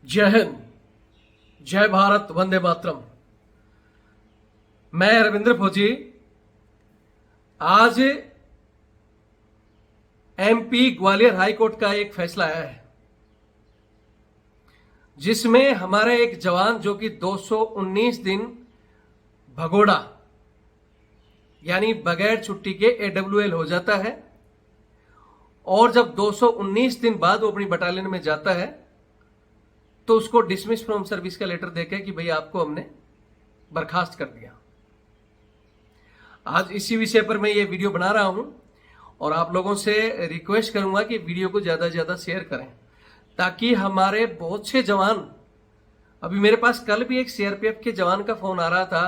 जय हिंद, जय भारत, वंदे मातरम। मैं रविंद्र फौजी आज एमपी ग्वालियर हाई कोर्ट का एक फैसला आया है जिसमें हमारे एक जवान जो कि 219 दिन भगोड़ा यानी बगैर छुट्टी के एडब्ल्यूएल हो जाता है और जब 219 दिन बाद वो अपनी बटालियन में जाता है तो उसको डिसमिस फ्रॉम सर्विस का लेटर देके कि भाई आपको हमने बर्खास्त कर दिया। आज इसी विषय पर मैं ये वीडियो बना रहा हूं और आप लोगों से रिक्वेस्ट करूंगा कि वीडियो को ज्यादा से ज्यादा शेयर करें ताकि हमारे बहुत से जवान, अभी मेरे पास कल भी एक सीआरपीएफ के जवान का फोन आ रहा था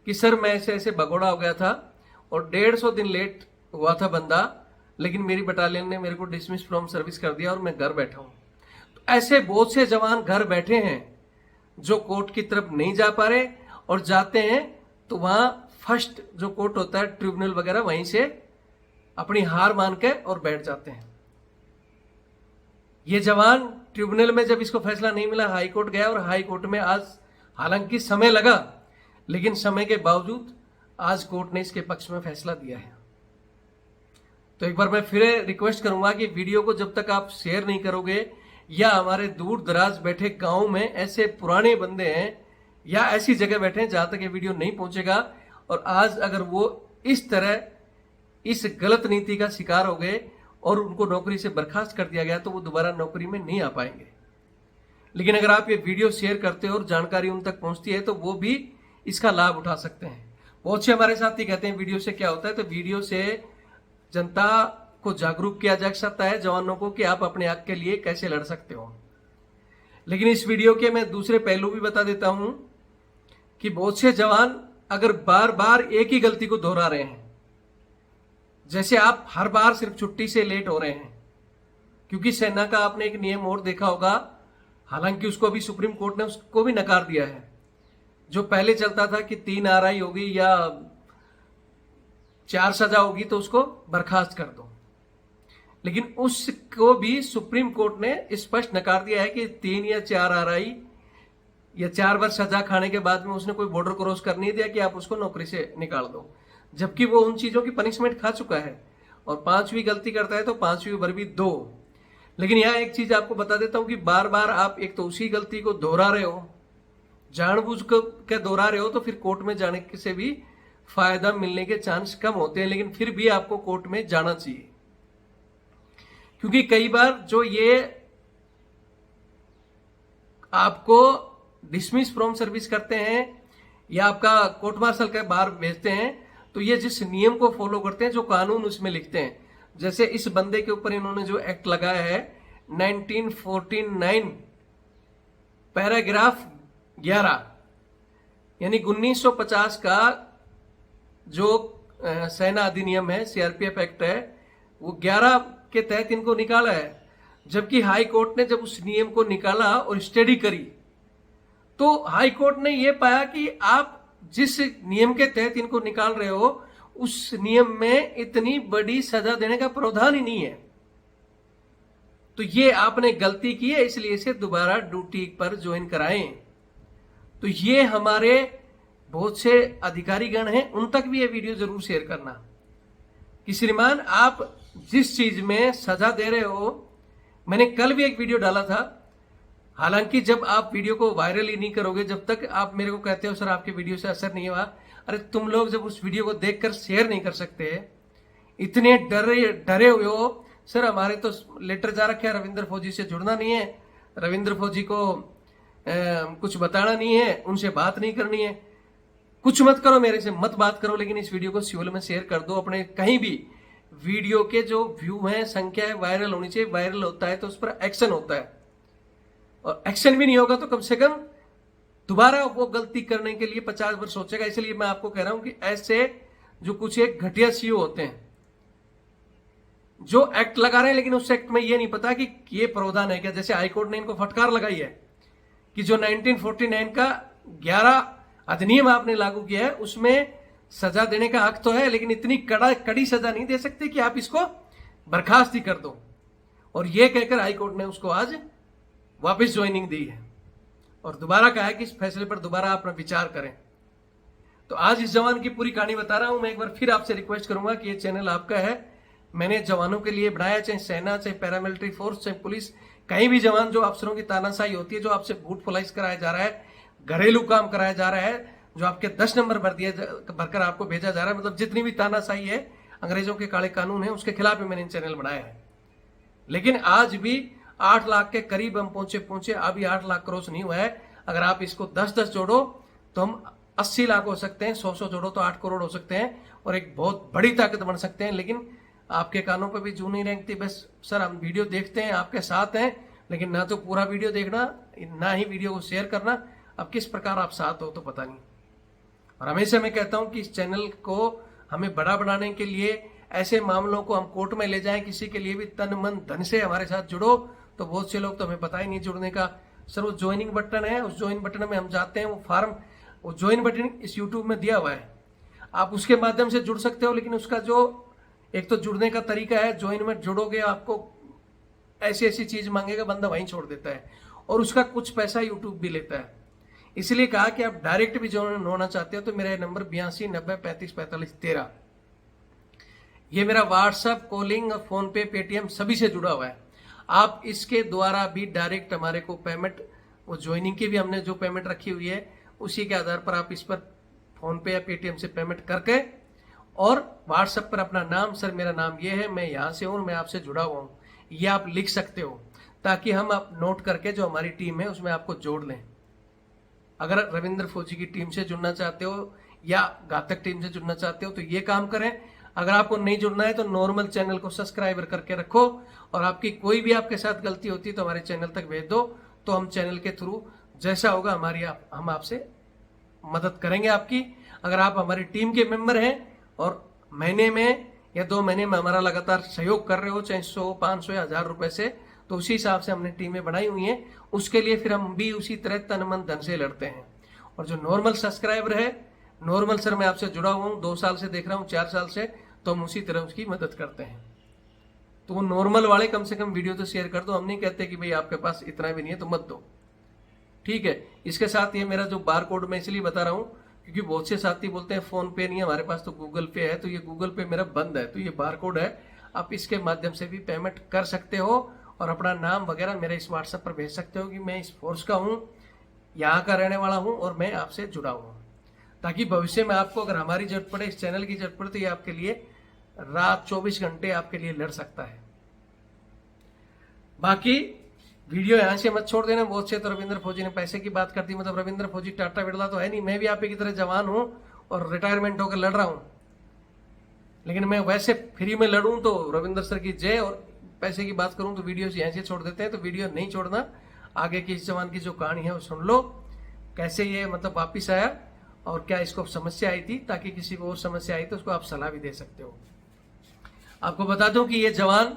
कि सर मैं ऐसे ऐसे भगोड़ा हो गया था और 150 दिन लेट हुआ था बंदा, लेकिन मेरी बटालियन ने मेरे को डिसमिस फ्रॉम सर्विस कर दिया और मैं घर बैठा हूं। तो ऐसे बहुत से जवान घर बैठे हैं जो कोर्ट की तरफ नहीं जा पा रहे और जाते हैं तो वहां फर्स्ट जो कोर्ट होता है ट्रिब्यूनल वगैरह, वहीं से अपनी हार मान के और बैठ जाते हैं। ये जवान ट्रिब्यूनल में जब इसको फैसला नहीं मिला, हाई कोर्ट गया और हाई कोर्ट में आज हालांकि समय लगा, लेकिन समय के बावजूद आज कोर्ट ने इसके पक्ष में फैसला दिया है। तो एक बार मैं फिर रिक्वेस्ट करूंगा कि वीडियो को जब तक आप शेयर नहीं करोगे या हमारे दूर दराज बैठे गांव में ऐसे पुराने बंदे हैं या ऐसी जगह बैठे हैं जहां तक ये वीडियो नहीं पहुंचेगा और आज अगर वो इस तरह इस गलत नीति का शिकार हो गए और उनको नौकरी से बर्खास्त कर दिया गया तो वो दोबारा नौकरी में नहीं आ पाएंगे। लेकिन अगर आप ये वीडियो शेयर करते हो और जानकारी उन तक पहुंचती है तो वो भी इसका लाभ उठा सकते हैं। बहुत से हमारे साथी कहते हैं वीडियो से क्या होता है, तो वीडियो से जनता को जागरूक किया जा सकता है, जवानों को, कि आप अपने हक के लिए कैसे लड़ सकते हो। लेकिन इस वीडियो के मैं दूसरे पहलू भी बता देता हूं कि बहुत से जवान अगर बार बार एक ही गलती को दोहरा रहे हैं, जैसे आप हर बार सिर्फ छुट्टी से लेट हो रहे हैं, क्योंकि सेना का आपने एक नियम और देखा होगा, हालांकि उसको अभी सुप्रीम कोर्ट ने उसको भी नकार दिया है। जो पहले चलता था कि 3 आरआई होगी या 4 सजा होगी तो उसको बर्खास्त कर दो, लेकिन उसको भी सुप्रीम कोर्ट ने स्पष्ट नकार दिया है कि 3 या 4 आरआई या 4 वर्ष सजा खाने के बाद में उसने कोई बॉर्डर क्रॉस कर नहीं दिया कि आप उसको नौकरी से निकाल दो, जबकि वो उन चीजों की पनिशमेंट खा चुका है और 5वीं गलती करता है तो 5वीं ऊपर भी 2। लेकिन यहां एक चीज आपको बता देता हूं कि बार बार आप एक तो उसी गलती को दोहरा रहे हो, जानबूझ कर दोहरा रहे हो, तो फिर कोर्ट में जाने से भी फायदा मिलने के चांस कम होते हैं। लेकिन फिर भी आपको कोर्ट में जाना चाहिए, क्योंकि कई बार जो ये आपको डिसमिस फ्रॉम सर्विस करते हैं या आपका कोर्ट मार्शल के बाहर भेजते हैं तो ये जिस नियम को फॉलो करते हैं, जो कानून उसमें लिखते हैं, जैसे इस बंदे के ऊपर इन्होंने जो एक्ट लगाया है 1949 पैराग्राफ 11 यानी 1950 का जो सेना अधिनियम है, सीआरपीएफ एक्ट है, वो 11 के तहत इनको निकाला है। जबकि हाई कोर्ट ने जब उस नियम को निकाला और स्टडी करी तो हाई कोर्ट ने यह पाया कि आप जिस नियम के तहत इनको निकाल रहे हो उस नियम में इतनी बड़ी सजा देने का प्रावधान ही नहीं है। तो ये आपने गलती की है, इसलिए इसे दोबारा ड्यूटी पर ज्वाइन कराएं। तो ये हमारे बहुत से अधिकारीगण हैं, उन तक भी ये वीडियो जरूर शेयर करना कि श्रीमान आप जिस चीज में सजा दे रहे हो, मैंने कल भी एक वीडियो डाला था, हालांकि जब आप वीडियो को वायरल ही नहीं करोगे, जब तक आप मेरे को कहते हो सर आपके वीडियो से असर नहीं हुआ, अरे तुम लोग जब उस वीडियो को देखकर शेयर नहीं कर सकते, इतने डरे हुए हो, सर हमारे तो लेटर जा रखे है, रविंद्र फौजी से जुड़ना नहीं है, रविंद्र फौजी को कुछ बताना नहीं है, उनसे बात नहीं करनी है, कुछ मत करो, मेरे से मत बात करो, लेकिन इस वीडियो को सिविल में शेयर कर दो। अपने कहीं भी वीडियो के जो व्यू है, संख्या है, वायरल होनी चाहिए। वायरल होता है तो उस पर एक्शन होता है, और एक्शन भी नहीं होगा तो कम से कम दोबारा वो गलती करने के लिए 50 वर्ष सोचेगा। इसलिए मैं आपको कह रहा हूं कि ऐसे जो कुछ एक घटिया सीईओ होते हैं जो एक्ट लगा रहे हैं, लेकिन उस एक्ट में ये नहीं पता कि ये प्रावधान है क्या। जैसे हाईकोर्ट ने इनको फटकार लगाई है कि जो 1949 का 11 अधिनियम आपने लागू किया है उसमें सजा देने का हक तो है, लेकिन इतनी कड़ी सजा नहीं दे सकते कि आप इसको बर्खास्त ही कर दो। और यह कहकर हाईकोर्ट ने उसको आज वापस ज्वाइनिंग दी है और दोबारा कहा है कि इस फैसले पर दोबारा अपना विचार करें। तो आज इस जवान की पूरी कहानी बता रहा हूं। मैं एक बार फिर आपसे रिक्वेस्ट करूंगा कि ये चैनल आपका है, मैंने जवानों के लिए बनाया, चाहे सेना, चाहे पैरामिलिट्री फोर्स, चाहे पुलिस, कहीं भी जवान जो अफसरों की तानाशाही होती है, जो आपसे बूट फुलाइश कराया जा रहा है, घरेलू काम कराया जा रहा है, जो आपके 10 नंबर भरकर आपको भेजा जा रहा है, मतलब जितनी भी तानाशाही है, अंग्रेजों के काले कानून है, उसके खिलाफ भी मैंने चैनल बनाया है। लेकिन आज भी 8 लाख के करीब हम पहुंचे, अभी 8 लाख क्रॉस नहीं हुआ है। अगर आप इसको 10-10 जोड़ो तो हम 80 लाख हो सकते हैं, 100 जोड़ो तो 8 करोड़ हो सकते हैं और एक बहुत बड़ी ताकत बन सकते हैं। लेकिन आपके कानों पर भी जू नहीं रेंगती। बस सर हम वीडियो देखते हैं, आपके साथ हैं, लेकिन ना तो पूरा वीडियो देखना, ना ही वीडियो को शेयर करना। अब किस प्रकार आप साथ हो तो पता नहीं। और हमेशा मैं कहता हूं कि इस चैनल को हमें बड़ा बनाने के लिए ऐसे मामलों को हम कोर्ट में ले जाएं, किसी के लिए भी तन मन धन से हमारे साथ जुड़ो। तो बहुत से लोग तो हमें पता ही नहीं जुड़ने का। सर वो ज्वाइनिंग बटन है, उस ज्वाइन बटन में हम जाते हैं, वो फॉर्म, वो ज्वाइन बटन इस यूट्यूब में दिया हुआ है, आप उसके माध्यम से जुड़ सकते हो। लेकिन उसका जो एक तो जुड़ने का तरीका है, ज्वाइन में जुड़ोगे आपको ऐसी ऐसी चीज मांगेगा, बंदा वहीं छोड़ देता है और उसका कुछ पैसा यूट्यूब भी लेता है। इसलिए कहा कि आप डायरेक्ट भी ज्वाइन होना चाहते हो तो मेरा नंबर 8290354513, ये मेरा व्हाट्सएप, कॉलिंग और फोन पे, पेटीएम सभी से जुड़ा हुआ है। आप इसके द्वारा भी डायरेक्ट हमारे को पेमेंट, वो ज्वाइनिंग की भी हमने जो पेमेंट रखी हुई है उसी के आधार पर आप इस पर फोन पे या पेटीएम से पेमेंट करके और व्हाट्सएप पर अपना नाम, सर मेरा नाम ये है, मैं यहाँ से हूँ, मैं आपसे जुड़ा हुआ हूँ, ये आप लिख सकते हो, ताकि हम आप नोट करके जो हमारी टीम है उसमें आपको जोड़ लें। अगर रविंद्र फौजी की टीम से जुड़ना चाहते हो या घातक टीम से जुड़ना चाहते हो तो ये काम करें। अगर आपको नहीं जुड़ना है तो नॉर्मल चैनल को सब्सक्राइबर करके रखो और आपकी कोई भी आपके साथ गलती होती है तो हमारे चैनल तक भेज दो, तो हम चैनल के थ्रू जैसा होगा हम आपसे मदद करेंगे आपकी। अगर आप हमारी टीम के मेंबर हैं और महीने में या 2 महीने में हमारा लगातार सहयोग कर रहे हो, चाहे 100, 500 या 1000 रुपए से, तो उसी हिसाब से हमने टीमें बनाई हुई हैं। उसके लिए फिर हम भी उसी तरह तन मन धन से लड़ते हैं। और जो नॉर्मल सब्सक्राइबर है, नॉर्मल सर मैं आपसे जुड़ा हुआ हूँ, 2 साल से देख रहा हूँ, 4 साल से, तो हम उसी तरह उसकी मदद करते हैं। तो वो नॉर्मल वाले कम से कम वीडियो तो शेयर कर दो। हम नहीं कहते कि भाई आपके पास इतना भी नहीं है तो मत दो, ठीक है। इसके साथ ये मेरा जो बार कोड मैं इसलिए बता रहा हूँ क्योंकि बहुत से साथी बोलते हैं फोन पे नहीं है हमारे पास तो गूगल पे है, तो ये गूगल पे मेरा बंद है, तो ये बार कोड है, आप इसके माध्यम से भी पेमेंट कर सकते हो और अपना नाम वगैरह मेरे इस व्हाट्सएप पर भेज सकते हो कि मैं इस फोर्स का हूँ, यहाँ का रहने वाला हूँ और मैं आपसे जुड़ा हूँ, ताकि भविष्य में आपको अगर हमारी जरूरत पड़े, इस चैनल की जरूरत पड़े, तो ये आपके लिए रात 24 घंटे आपके लिए लड़ सकता है। बाकी वीडियो यहाँ से मत छोड़ देना। बहुत से तो रविंद्र फौजी ने पैसे की बात कर दी, मतलब रविंद्र फौजी टाटा बिरला तो है नहीं, मैं भी आप ही की तरह जवान हूँ और रिटायरमेंट होकर लड़ रहा हूँ। लेकिन मैं वैसे फ्री में लड़ूं तो रविंद्र सर की जय, और पैसे की बात करूं तो वीडियो यहाँ से छोड़ देते हैं। तो वीडियो नहीं छोड़ना, आगे की इस जवान की जो कहानी है वो सुन लो, कैसे ये मतलब वापिस आया और क्या इसको समस्या आई थी, ताकि किसी को और समस्या आई तो उसको आप सलाह भी दे सकते हो। आपको बता दूं कि ये जवान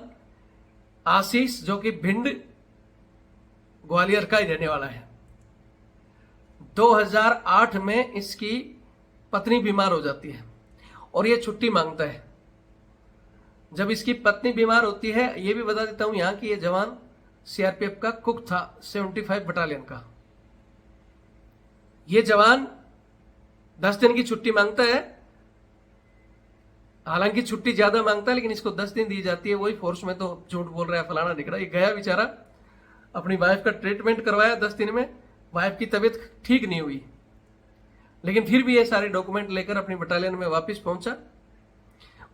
आशीष, जो कि भिंड ग्वालियर का ही रहने वाला है, 2008 में इसकी पत्नी बीमार हो जाती है और ये छुट्टी मांगता है। जब इसकी पत्नी बीमार होती है, ये भी बता देता हूं यहां कि ये जवान सीआरपीएफ का कुक था, 75 बटालियन का। ये जवान 10 दिन की छुट्टी मांगता है, हालांकि छुट्टी ज्यादा मांगता है लेकिन इसको 10 दिन दी जाती है। वही फोर्स में तो झूठ बोल रहा है, फलाना दिख रहा है। ये गया बेचारा, अपनी वाइफ का ट्रीटमेंट करवाया 10 दिन में, वाइफ की तबीयत ठीक नहीं हुई, लेकिन फिर भी ये सारे डॉक्यूमेंट लेकर अपनी बटालियन में वापस पहुंचा।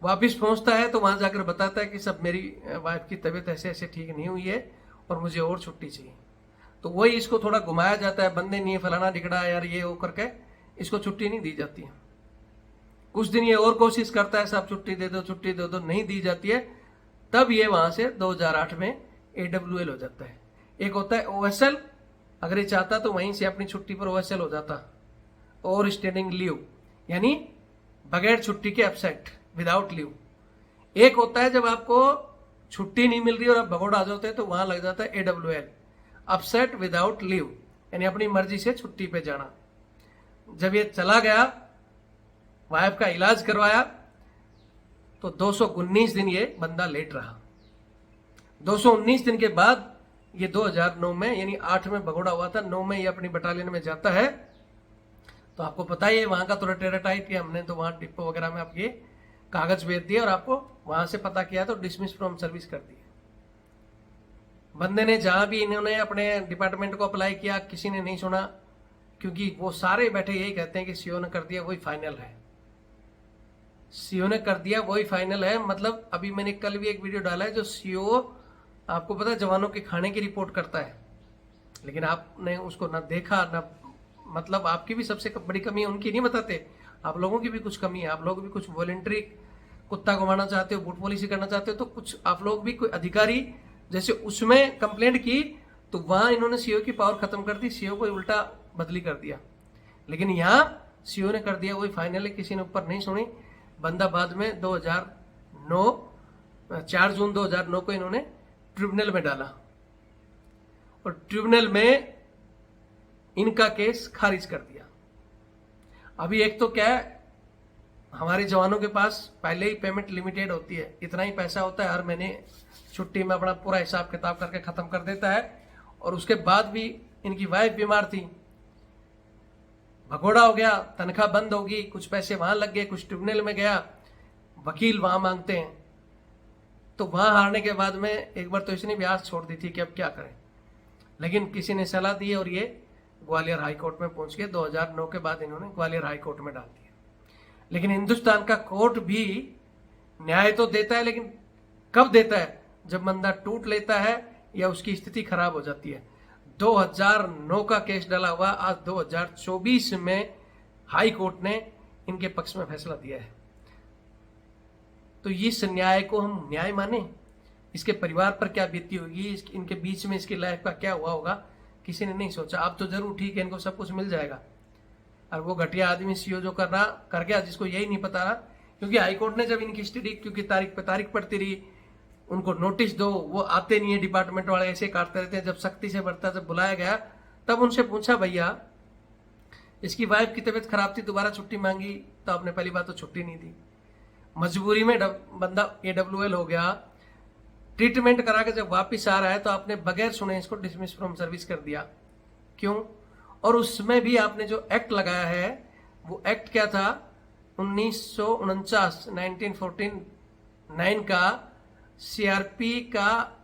वापस पहुंचता है तो वहां जाकर बताता है कि सब मेरी वाइफ की तबीयत ऐसे ऐसे ठीक नहीं हुई है और मुझे और छुट्टी चाहिए। तो वही इसको थोड़ा घुमाया जाता है, बंदे नहीं है, फलाना दिखड़ा यार, ये वो करके इसको छुट्टी नहीं दी जाती है। कुछ दिन ये और कोशिश करता है, साहब छुट्टी दे दो, छुट्टी दे दो, नहीं दी जाती है। तब ये वहां से 2008 में AWL हो जाता है। एक होता है OSL, अगर ये चाहता तो वहीं से अपनी छुट्टी पर OSL हो जाता, और स्टैंडिंग लीव, यानी बगैर छुट्टी के एब्सेंट, विदाउट लीव। एक होता है जब आपको छुट्टी नहीं मिल रही और आप भगोड़ आ जाते हैं, तो वहां लग जाता है AWL, अपसेट विदाउट लीव, यानी अपनी मर्जी से छुट्टी पे जाना। जब ये चला गया, वाइफ का इलाज करवाया, तो 219 दिन ये बंदा लेट रहा। 219 दिन के बाद ये 2009 में यानी 8 में भगोड़ा हुआ था, 9 में ये अपनी बटालियन में जाता है। तो आपको पता ही है वहां का थोड़ा टेराटाइट किया हमने, तो वहां डिपो वगैरह में आपके कागज भेज दिए और आपको वहां से पता किया तो डिसमिस फ्रॉम सर्विस कर दिया। बंदे ने जहां भी इन्होंने अपने डिपार्टमेंट को अप्लाई किया किसी ने नहीं सुना, क्योंकि वो सारे बैठे यही कहते हैं कि सीओ ने कर दिया वही फाइनल है, सीओ ने कर दिया वही फाइनल है। मतलब अभी मैंने कल भी एक वीडियो डाला है, जो सीओ आपको पता है जवानों के खाने की रिपोर्ट करता है, लेकिन आपने उसको ना देखा ना, मतलब आपकी भी सबसे बड़ी कमी है, उनकी नहीं बताते, आप लोगों की भी कुछ कमी है। आप लोग भी कुछ वॉलंटरी कुत्ता घुमाना चाहते हो, बूट पॉलिसी करना चाहते हो, तो कुछ आप लोग भी कोई अधिकारी जैसे उसमें कंप्लेंट की तो वहां इन्होंने सीओ की पावर खत्म कर दी, सीओ को उल्टा बदली कर दिया। लेकिन यहाँ सीओ ने कर दिया वही फाइनल है, किसी ने ऊपर नहीं सुनी। बंदा बाद में 2009 4 जून 2009 को इन्होंने ट्रिब्यूनल में डाला और ट्रिब्यूनल में इनका केस खारिज कर दिया। अभी एक तो क्या है, हमारे जवानों के पास पहले ही पेमेंट लिमिटेड होती है, इतना ही पैसा होता है, हर महीने छुट्टी में अपना पूरा हिसाब किताब करके खत्म कर देता है। और उसके बाद भी इनकी वाइफ बीमार थी, भगोड़ा हो गया, तनख्वाह बंद होगी, कुछ पैसे वहां लग गए, कुछ ट्रिब्यूनल में गया, वकील वहां मांगते हैं। तो वहां हारने के बाद में एक बार तो इसने भी आस छोड़ दी थी कि अब क्या करें, लेकिन किसी ने सलाह दी और ये ग्वालियर हाई कोर्ट में पहुंच गए। 2009 के बाद इन्होंने ग्वालियर हाई कोर्ट में डाल दिया। लेकिन हिंदुस्तान का कोर्ट भी न्याय तो देता है, लेकिन कब देता है, जब बंदा टूट लेता है या उसकी स्थिति खराब हो जाती है। 2009 का केस डाला हुआ, आज 2024 में हाई कोर्ट ने इनके पक्ष में फैसला दिया है। तो इस न्याय को हम न्याय माने? इसके परिवार पर क्या बीती होगी, इनके बीच में इसकी लाइफ का क्या हुआ होगा, किसी ने नहीं सोचा। अब तो जरूर ठीक है, इनको सब कुछ मिल जाएगा। और वो घटिया आदमी सीओ जो कर गया, जिसको यही नहीं पता रहा, क्योंकि हाईकोर्ट ने जब इनकी स्टडी, क्योंकि तारीख पे तारीख पड़ती रही, उनको नोटिस दो, वो आते नहीं है, डिपार्टमेंट वाले ऐसे काटते रहते हैं। जब सख्ती से बढ़ता, जब बुलाया गया तब उनसे पूछा, भैया इसकी वाइफ की तबीयत खराब थी, दोबारा छुट्टी मांगी, तो आपने पहली बात तो छुट्टी नहीं दी। मजबूरी में बंदा AWL हो गया, ट्रीटमेंट करा के जब वापिस आ रहा है तो आपने बगैर सुने इसको डिसमिस फ्रॉम सर्विस कर दिया। क्यों? और उसमें भी आपने जो एक्ट लगाया है, वो एक्ट क्या था, 1949 का CRP का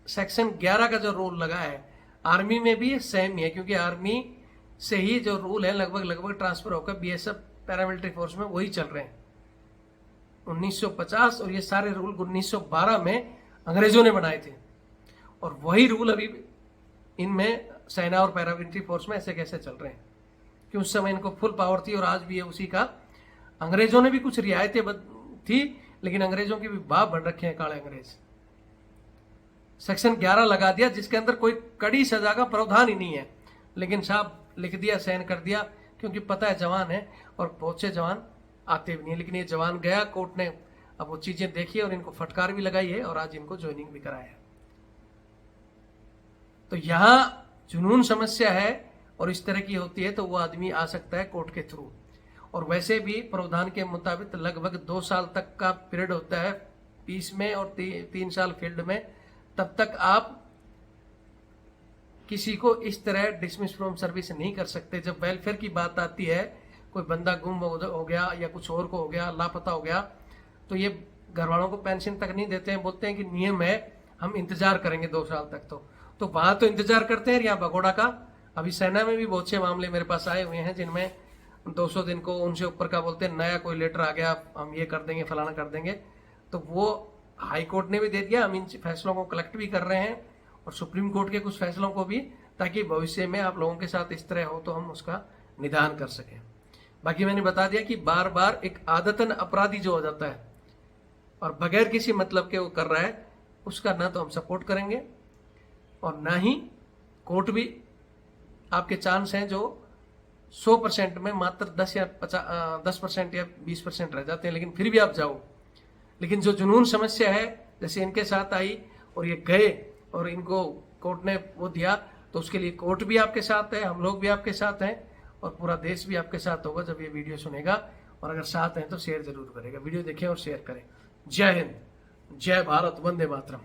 सेक्शन 11 का जो रूल लगा है, आर्मी में भी सेम ही है, क्योंकि आर्मी से ही जो रूल है लगभग ट्रांसफर होकर BSF पैरामिलिट्री फोर्स में वही चल रहे हैं 1950। और ये सारे रूल 1912 में अंग्रेजों ने बनाए थे, और वही रूल अभी इनमें सेना और पैरामिलिट्री फोर्स में ऐसे कैसे चल रहे हैं, कि उस समय इनको फुल पावर थी और आज भी है उसी का। अंग्रेजों ने भी कुछ रियायतें थी, लेकिन अंग्रेजों के भी बाप बन रखे हैं काले अंग्रेज। सेक्शन 11 लगा दिया, जिसके अंदर कोई कड़ी सजा का प्रावधान ही नहीं है, लेकिन साहब लिख दिया, साइन कर दिया, क्योंकि पता है जवान है और बहुत से जवान आते भी नहीं। लेकिन ये जवान गया, कोर्ट ने अब वो चीजें देखी और इनको फटकार भी लगाई है और आज इनको ज्वाइनिंग भी कराया है। तो यहां जुनून समस्या है और इस तरह की होती है तो वो आदमी आ सकता है कोर्ट के थ्रू। और वैसे भी प्रावधान के मुताबिक लगभग 2 साल तक का पीरियड होता है पीस में और 3 साल फील्ड में। तब तक आप किसी को इस तरह डिसमिस फ्रॉम सर्विस नहीं कर सकते। जब वेलफेयर की बात आती है, कोई बंदा गुम हो गया या कुछ और को हो गया, लापता हो गया, तो ये घर वालों को पेंशन तक नहीं देते हैं, बोलते हैं कि नियम है, हम इंतजार करेंगे 2 साल तक। तो वहां तो इंतजार करते हैं, यहाँ भगोड़ा का। अभी सेना में भी बहुत से मामले मेरे पास आए हुए हैं जिनमें 200 दिन को उनसे ऊपर का बोलते हैं, नया कोई लेटर आ गया, हम ये कर देंगे, फलाना कर देंगे। तो वो हाई कोर्ट ने भी दे दिया, हम इन फैसलों को कलेक्ट भी कर रहे हैं और सुप्रीम कोर्ट के कुछ फैसलों को भी, ताकि भविष्य में आप लोगों के साथ इस तरह हो तो हम उसका निदान कर सकें। बाकी मैंने बता दिया कि बार बार एक आदतन अपराधी जो हो जाता है और बगैर किसी मतलब के वो कर रहा है, उसका ना तो हम सपोर्ट करेंगे और ना ही कोर्ट भी। आपके चांस हैं जो 100% में मात्र 10% या 20% रह जाते हैं, लेकिन फिर भी आप जाओ। लेकिन जो जुनून समस्या है, जैसे इनके साथ आई और ये गए और इनको कोर्ट ने वो दिया, तो उसके लिए कोर्ट भी आपके साथ है, हम लोग भी आपके साथ हैं और पूरा देश भी आपके साथ होगा जब ये वीडियो सुनेगा। और अगर साथ हैं तो शेयर जरूर करेगा, वीडियो देखें और शेयर करें। जय हिंद, जय भारत, वंदे मातरम।